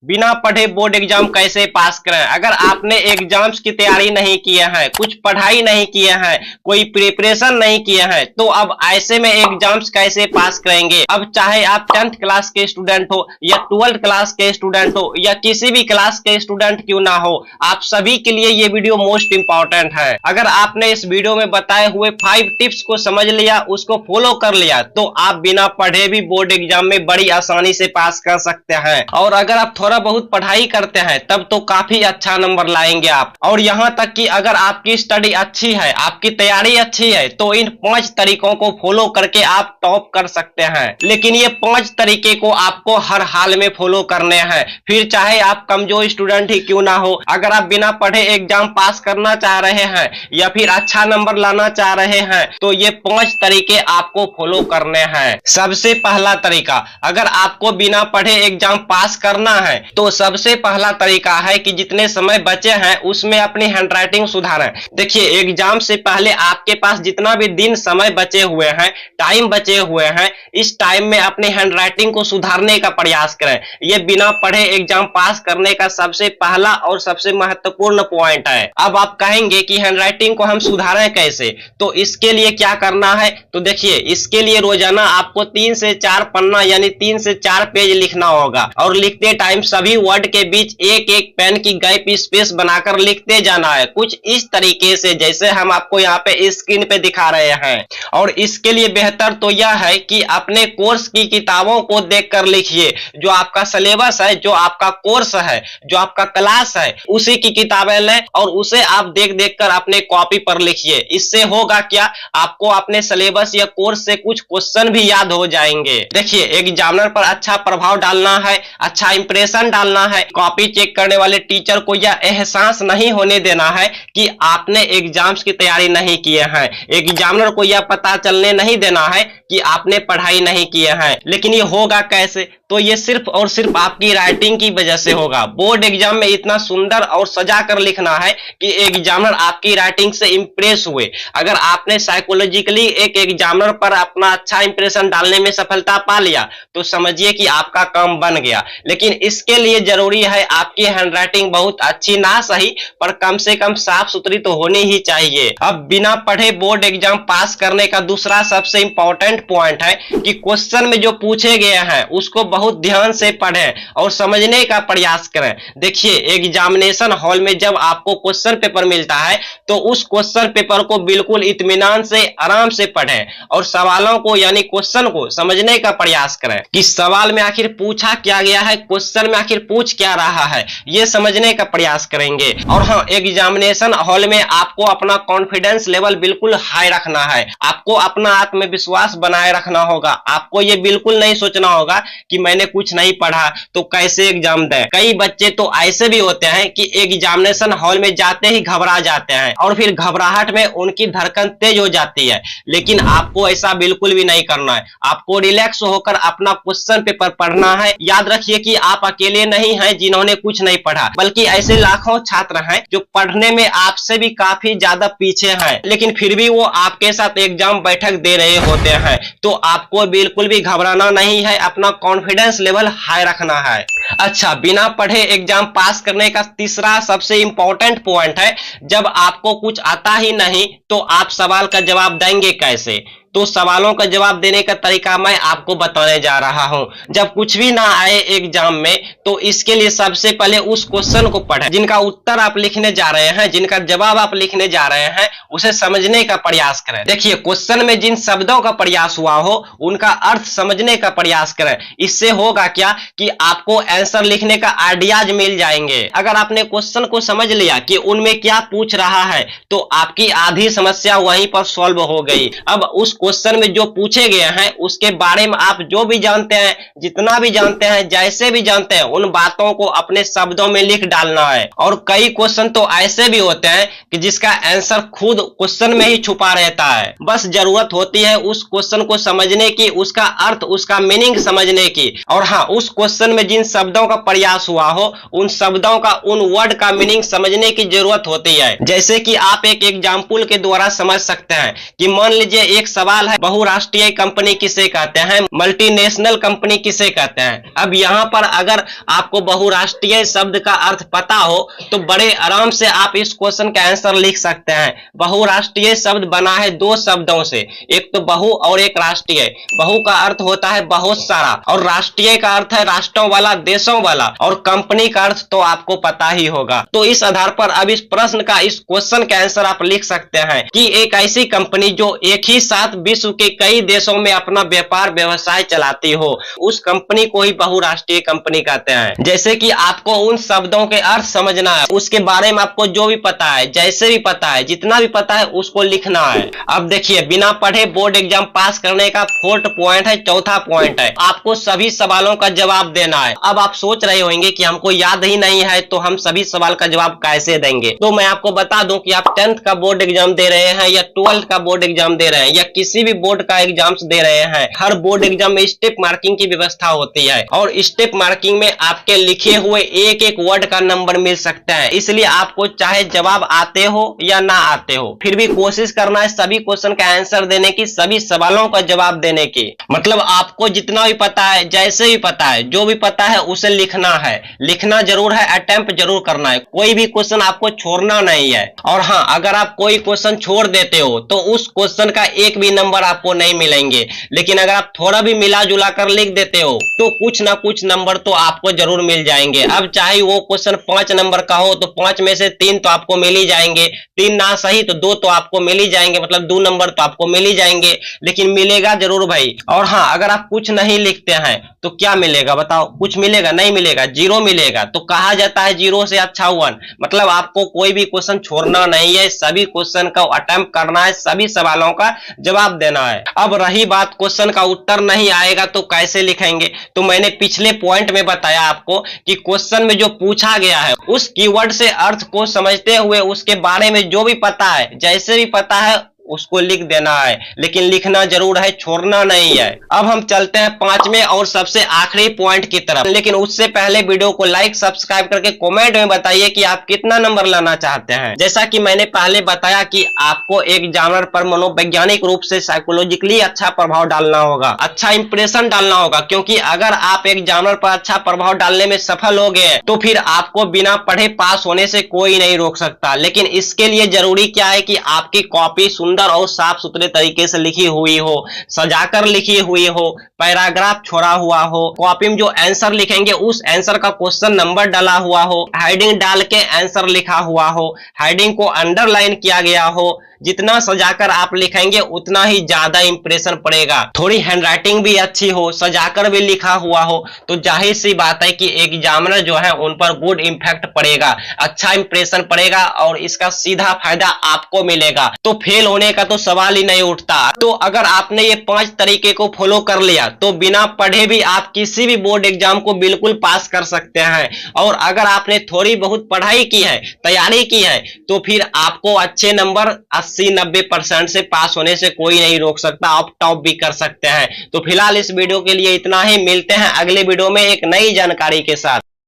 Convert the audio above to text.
बिना पढ़े board exam कैसे पास करें। अगर आपने एग्जाम्स की तैयारी नहीं किए हैं, कुछ पढ़ाई नहीं किए हैं, कोई प्रिपरेशन नहीं किए हैं, तो अब ऐसे में एग्जाम्स कैसे पास करेंगे। अब चाहे आप 10th क्लास के स्टूडेंट हो या 12th क्लास के स्टूडेंट हो या किसी भी क्लास के स्टूडेंट क्यों ना हो, आप सभी के लिए ये वीडियो मोस्ट इंपॉर्टेंट है। अगर आपने इस वीडियो में बताए हुए 5 टिप्स को समझ लिया, उसको फॉलो कर लिया, तो आप बिना पढ़े भी बोर्ड एग्जाम में बड़ी आसानी से पास कर सकते हैं। और अगर आप थोड़ा बहुत पढ़ाई करते हैं तब तो काफी अच्छा नंबर लाएंगे आप। और यहां तक कि अगर आपकी स्टडी अच्छी है, आपकी तैयारी अच्छी है, तो इन 5 तरीकों को फॉलो करके आप टॉप कर सकते हैं। लेकिन ये 5 तरीके को आपको हर हाल में फॉलो करने हैं, फिर चाहे आप कमजोर स्टूडेंट ही क्यों ना हो। अगर आप बिना पढ़े एग्जाम पास करना चाह रहे हैं या फिर अच्छा नंबर लाना चाह रहे हैं, तो ये 5 तरीके आपको फॉलो करने हैं। सबसे पहला तरीका, अगर आपको बिना पढ़े एग्जाम पास करना है तो सबसे पहला तरीका है कि जितने समय बचे हैं उसमें अपनी हैंडराइटिंग सुधारें। देखिए, एग्जाम से पहले आपके पास जितना भी दिन समय बचे हुए हैं, टाइम बचे हुए हैं, इस टाइम में अपनी हैंडराइटिंग को सुधारने का प्रयास करें। यह बिना पढ़े एग्जाम पास करने का सबसे पहला और सबसे महत्वपूर्ण पॉइंट है। अब आप कहेंगे कि हैंडराइटिंग को हम सुधारें कैसे, तो इसके लिए क्या करना है। तो देखिए, इसके लिए रोजाना आपको 3 से 4 पन्ना यानी 3 से 4 पेज लिखना होगा और लिखते टाइम सभी वर्ड के बीच एक एक पेन की गैप स्पेस बनाकर लिखते जाना है, कुछ इस तरीके से जैसे हम आपको यहाँ पे स्क्रीन पे दिखा रहे हैं। और इसके लिए बेहतर तो यह है कि अपने कोर्स की किताबों को देखकर लिखिए। जो आपका सिलेबस है, जो आपका कोर्स है, जो आपका क्लास है, उसी की किताबें लें और उसे आप देख देख कर अपने कॉपी पर लिखिए। इससे होगा क्या, आपको अपने सिलेबस या कोर्स से कुछ क्वेश्चन भी याद हो जाएंगे। देखिए, एग्जामिनर पर अच्छा प्रभाव डालना है, अच्छा इंप्रेशन डालना है। कॉपी चेक करने वाले टीचर को यह एहसास नहीं होने देना है कि आपने एग्जाम्स की तैयारी नहीं किए हैं। एग्जामिनर को यह पता चलने नहीं देना है कि आपने पढ़ाई नहीं किए हैं। लेकिन ये होगा कैसे, तो ये सिर्फ और सिर्फ आपकी राइटिंग की वजह से होगा। बोर्ड एग्जाम में इतना सुंदर और सजा कर लिखना है कि एग्जामिनर आपकी राइटिंग से इंप्रेस हुए। अगर आपने साइकोलॉजिकली एक एग्जामिनर पर अपना अच्छा इंप्रेशन डालने में सफलता पा लिया, तो समझिए कि आपका काम बन गया। लेकिन इसके लिए जरूरी है आपकी हैंडराइटिंग बहुत अच्छी ना सही, पर कम से कम साफ सुथरी तो होनी ही चाहिए। अब बिना पढ़े बोर्ड एग्जाम पास करने का दूसरा सबसे इंपॉर्टेंट पॉइंट है कि क्वेश्चन में जो पूछे गए हैं उसको बहुत ध्यान से पढ़ें और समझने का प्रयास करें। देखिए, एग्जामिनेशन हॉल में जब आपको क्वेश्चन पेपर मिलता है तो उस क्वेश्चन पेपर को बिल्कुल इत्मीनान से आराम से पढ़ें और सवालों को यानी क्वेश्चन को समझने का प्रयास करें कि सवाल में आखिर पूछा क्या गया है, क्वेश्चन में आखिर पूछ क्या रहा है, ये समझने का प्रयास करेंगे। और हाँ, एग्जामिनेशन हॉल में आपको अपना कॉन्फिडेंस लेवल बिल्कुल हाई रखना है। आपको अपना आत्मविश्वास बनाए रखना होगा। आपको ये बिल्कुल नहीं सोचना होगा कि मैंने कुछ नहीं पढ़ा तो कैसे एग्जाम दें। कई बच्चे तो ऐसे भी होते हैं कि एग्जामिनेशन हॉल में जाते ही घबरा जाते हैं और फिर घबराहट में उनकी धड़कन तेज हो जाती है। लेकिन आपको ऐसा बिल्कुल भी नहीं करना है। आपको रिलैक्स होकर अपना क्वेश्चन पेपर पढ़ना है। याद रखिए कि आप अकेले नहीं हैं जिन्होंने कुछ नहीं पढ़ा, बल्कि ऐसे लाखों छात्र हैं जो पढ़ने में आपसे भी काफी ज्यादा पीछे हैं, लेकिन फिर भी वो आपके साथ एग्जाम बैठक दे रहे होते हैं। तो आपको बिल्कुल भी घबराना नहीं है, अपना कॉन्फिडेंस लेवल हाई रखना है। अच्छा, बिना पढ़े एग्जाम पास करने का तीसरा सबसे इंपॉर्टेंट पॉइंट है, जब आपको कुछ आता ही नहीं तो आप सवाल का जवाब देंगे कैसे। तो सवालों का जवाब देने का तरीका मैं आपको बताने जा रहा हूं। जब कुछ भी ना आए एग्जाम में, तो इसके लिए सबसे पहले उस क्वेश्चन को पढ़ें जिनका उत्तर आप लिखने जा रहे हैं, जिनका जवाब आप लिखने जा रहे हैं, उसे समझने का प्रयास करें। देखिए, क्वेश्चन में जिन शब्दों का प्रयास हुआ हो उनका अर्थ समझने का प्रयास करें। इससे होगा क्या कि आपको आंसर लिखने का आइडियाज मिल जाएंगे। अगर आपने क्वेश्चन को समझ लिया कि उनमें क्या पूछ रहा है, तो आपकी आधी समस्या वहीं पर सॉल्व हो गई। अब उस क्वेश्चन में जो पूछे गए हैं उसके बारे में आप जो भी जानते हैं, जितना भी जानते हैं, जैसे भी जानते हैं, उन बातों को अपने शब्दों में लिख डालना है। और कई क्वेश्चन तो ऐसे भी होते हैं कि जिसका आंसर खुद क्वेश्चन में ही छुपा रहता है। बस जरूरत होती है उस क्वेश्चन को समझने की, उसका अर्थ, उसका मीनिंग समझने की। और हाँ, उस क्वेश्चन में जिन शब्दों का प्रयास हुआ हो उन शब्दों का, उन वर्ड का मीनिंग समझने की जरूरत होती है। जैसे कि आप एक एग्जाम्पल के द्वारा समझ सकते हैं कि मान लीजिए एक सवाल सवाल है, बहुराष्ट्रीय कंपनी किसे कहते हैं, मल्टीनेशनल कंपनी किसे कहते हैं। अब यहाँ पर अगर आपको बहुराष्ट्रीय शब्द का अर्थ पता हो तो बड़े आराम से आप इस क्वेश्चन का आंसर लिख सकते हैं। बहुराष्ट्रीय शब्द बना है दो शब्दों से, एक तो बहु और एक राष्ट्रीय। बहु का अर्थ होता है बहुत सारा और राष्ट्रीय का अर्थ है राष्ट्रों वाला, देशों वाला, और कंपनी का अर्थ तो आपको पता ही होगा। तो इस आधार पर अब इस प्रश्न का, इस क्वेश्चन का आंसर आप लिख सकते हैं कि एक ऐसी कंपनी जो एक ही साथ विश्व के कई देशों में अपना व्यापार व्यवसाय चलाती हो, उस कंपनी को ही बहुराष्ट्रीय कंपनी कहते हैं। जैसे कि आपको उन शब्दों के अर्थ समझना है, उसके बारे में आपको जो भी पता है, जैसे भी पता है, जितना भी पता है उसको लिखना है। अब देखिए, बिना पढ़े बोर्ड एग्जाम पास करने का 4th पॉइंट है, चौथा पॉइंट है, आपको सभी सवालों का जवाब देना है। अब आप सोच रहे होंगे कि हमको याद ही नहीं है तो हम सभी सवाल का जवाब कैसे देंगे। तो मैं आपको बता दूं कि आप 10th का बोर्ड एग्जाम दे रहे हैं या 12th का बोर्ड एग्जाम दे रहे हैं या किसी भी बोर्ड का एग्जाम्स दे रहे हैं, हर बोर्ड एग्जाम में स्टेप मार्किंग की व्यवस्था होती है और स्टेप मार्किंग में आपके लिखे हुए एक एक वर्ड का नंबर मिल सकता है। इसलिए आपको चाहे जवाब आते हो या ना आते हो, फिर भी कोशिश करना है सभी क्वेश्चन का आंसर देने की, सभी सवालों का जवाब देने की। मतलब आपको जितना भी पता है, जैसे भी पता है, जो भी पता है उसे लिखना है, लिखना जरूर है, अटेम्प्ट जरूर करना है, कोई भी क्वेश्चन आपको छोड़ना नहीं है। और हाँ, अगर आप कोई क्वेश्चन छोड़ देते हो तो उस क्वेश्चन का एक भी नंबर आपको नहीं मिलेंगे, लेकिन अगर आप थोड़ा भी मिला जुला कर लिख देते हो तो कुछ ना कुछ नंबर तो आपको जरूर मिल जाएंगे। अब चाहे वो क्वेश्चन 5 नंबर का हो तो 5 में से 3 तो आपको मिल ही जाएंगे, 3 ना सही तो 2 तो आपको मिल ही जाएंगे, मतलब 2 नंबर तो आपको मिल ही जाएंगे, लेकिन मिलेगा जरूर भाई। और हाँ, अगर आप कुछ नहीं लिखते हैं तो क्या मिलेगा बताओ, कुछ मिलेगा? नहीं मिलेगा, 0 मिलेगा। तो कहा जाता है 0 से अच्छा 1, मतलब आपको कोई भी क्वेश्चन छोड़ना नहीं है, सभी क्वेश्चन का अटेम्प्ट करना है, सभी सवालों का जवाब देना है। अब रही बात क्वेश्चन का उत्तर नहीं आएगा तो कैसे लिखेंगे, तो मैंने पिछले पॉइंट में बताया आपको कि क्वेश्चन में जो पूछा गया है उस कीवर्ड से अर्थ को समझते हुए उसके बारे में जो भी पता है, जैसे भी पता है उसको लिख देना है, लेकिन लिखना जरूर है, छोड़ना नहीं है। अब हम चलते हैं 5वें और सबसे आखिरी पॉइंट की तरफ, लेकिन उससे पहले वीडियो को लाइक सब्सक्राइब करके कमेंट में बताइए कि आप कितना नंबर लाना चाहते हैं। जैसा कि मैंने पहले बताया कि आपको एग्जामिनर पर मनोवैज्ञानिक रूप से साइकोलॉजिकली अच्छा प्रभाव डालना होगा, अच्छा इंप्रेशन डालना होगा, क्योंकि अगर आप एग्जामिनर पर अच्छा प्रभाव डालने में सफल हो गए तो फिर आपको बिना पढ़े पास होने से कोई नहीं रोक सकता। लेकिन इसके लिए जरूरी क्या है कि आपकी कॉपी सुंदर और साफ सुथरे तरीके से लिखी हुई हो, सजाकर लिखी हुई हो, पैराग्राफ छोड़ा हुआ हो, कॉपी में जो आंसर लिखेंगे उस आंसर का क्वेश्चन नंबर डाला हुआ हो, हेडिंग डाल के आंसर लिखा हुआ हो, हेडिंग को अंडरलाइन किया गया हो। जितना सजाकर आप लिखेंगे उतना ही ज्यादा इंप्रेशन पड़ेगा। थोड़ी हैंडराइटिंग भी अच्छी हो, सजाकर भी लिखा हुआ हो, तो जाहिर सी बात है कि एग्जामिनर जो है उन पर गुड इम्पैक्ट पड़ेगा, अच्छा इंप्रेशन पड़ेगा और इसका सीधा फायदा आपको मिलेगा। तो फेल होने का तो सवाल ही नहीं उठता। तो अगर आपने ये 5 तरीके को फॉलो कर लिया तो बिना पढ़े भी आप किसी भी बोर्ड एग्जाम को बिल्कुल पास कर सकते हैं। और अगर आपने थोड़ी बहुत पढ़ाई की है, तैयारी की है, तो फिर आपको अच्छे नंबर 80-90% से पास होने से कोई नहीं रोक सकता, आप टॉप भी कर सकते हैं। तो फिलहाल इस वीडियो के लिए इतना ही, मिलते हैं अगले वीडियो में एक नई जानकारी के साथ।